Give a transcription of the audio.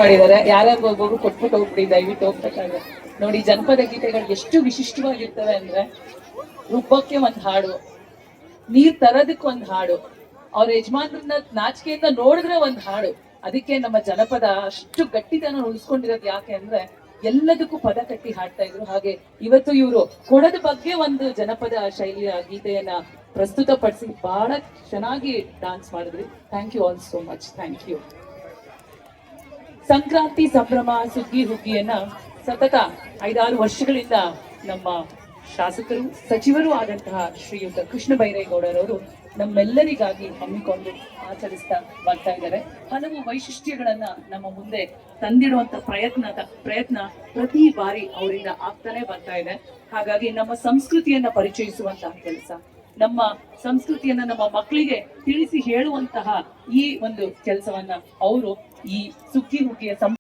ಮಾಡಿದ್ದಾರೆ. ಯಾರ್ಯಾರು ಹೋಗೋರು ಕೊಟ್ಬಿಟ್ಟು ಹೋಗ್ಬಿಡಿ, ದಯವಿಟ್ಟು ಹೋಗ್ಬೇಕಾದ್ರೆ. ನೋಡಿ, ಜನಪದ ಗೀತೆಗಳು ಎಷ್ಟು ವಿಶಿಷ್ಟವಾಗಿರ್ತವೆ ಅಂದ್ರೆ, ರುಬ್ಬಕ್ಕೆ ಒಂದ್ ಹಾಡು, ನೀರ್ ತರೋದಕ್ಕೆ ಒಂದ್ ಹಾಡು, ಅವ್ರ ಯಜಮಾನ್ರನ್ನ ನಾಚಿಕೆಯಿಂದ ನೋಡಿದ್ರೆ ಒಂದ್ ಹಾಡು. ಅದಕ್ಕೆ ನಮ್ಮ ಜನಪದ ಅಷ್ಟು ಗಟ್ಟಿತನ ಉಳಿಸ್ಕೊಂಡಿರೋದು ಯಾಕೆ ಅಂದ್ರೆ ಎಲ್ಲದಕ್ಕೂ ಪದ ಕಟ್ಟಿ ಹಾಡ್ತಾ ಇದ್ರು. ಹಾಗೆ ಇವತ್ತು ಇವರು ಕೊಡದ ಬಗ್ಗೆ ಒಂದು ಜನಪದ ಶೈಲಿಯ ಗೀತೆಯನ್ನ ಪ್ರಸ್ತುತಪಡಿಸಿ ಬಹಳ ಚೆನ್ನಾಗಿ ಡಾನ್ಸ್ ಮಾಡಿದ್ರಿ. Thank you all so much. Thank you. Sankranti ಸಂಭ್ರಮ ಸುಗ್ಗಿ ಹುಗ್ಗಿಯನ್ನ ಸತತ 5-6 ವರ್ಷಗಳಿಂದ ನಮ್ಮ ಶಾಸಕರು ಸಚಿವರು ಆದಂತಹ ಶ್ರೀಯುತ ಕೃಷ್ಣ ಬೈರೇಗೌಡರವರು ನಮ್ಮೆಲ್ಲರಿಗಾಗಿ ಹಮ್ಮಿಕೊಂಡು ಆಚರಿಸ್ತಾ ಬರ್ತಾ ಇದ್ದಾರೆ. ಹಲವು ವೈಶಿಷ್ಟ್ಯಗಳನ್ನ ನಮ್ಮ ಮುಂದೆ ತಂದಿಡುವಂತ ಪ್ರಯತ್ನ ಪ್ರತಿ ಬಾರಿ ಅವರಿಂದ ಆಗ್ತಾನೆ ಬರ್ತಾ ಇದೆ. ಹಾಗಾಗಿ ನಮ್ಮ ಸಂಸ್ಕೃತಿಯನ್ನ ಪರಿಚಯಿಸುವಂತಹ ಕೆಲಸ, ನಮ್ಮ ಸಂಸ್ಕೃತಿಯನ್ನ ನಮ್ಮ ಮಕ್ಕಳಿಗೆ ತಿಳಿಸಿ ಹೇಳುವಂತಹ ಈ ಒಂದು ಕೆಲಸವನ್ನ ಅವರು ಈ ಸುಗ್ಗಿ ಹುಗ್ಗಿಯ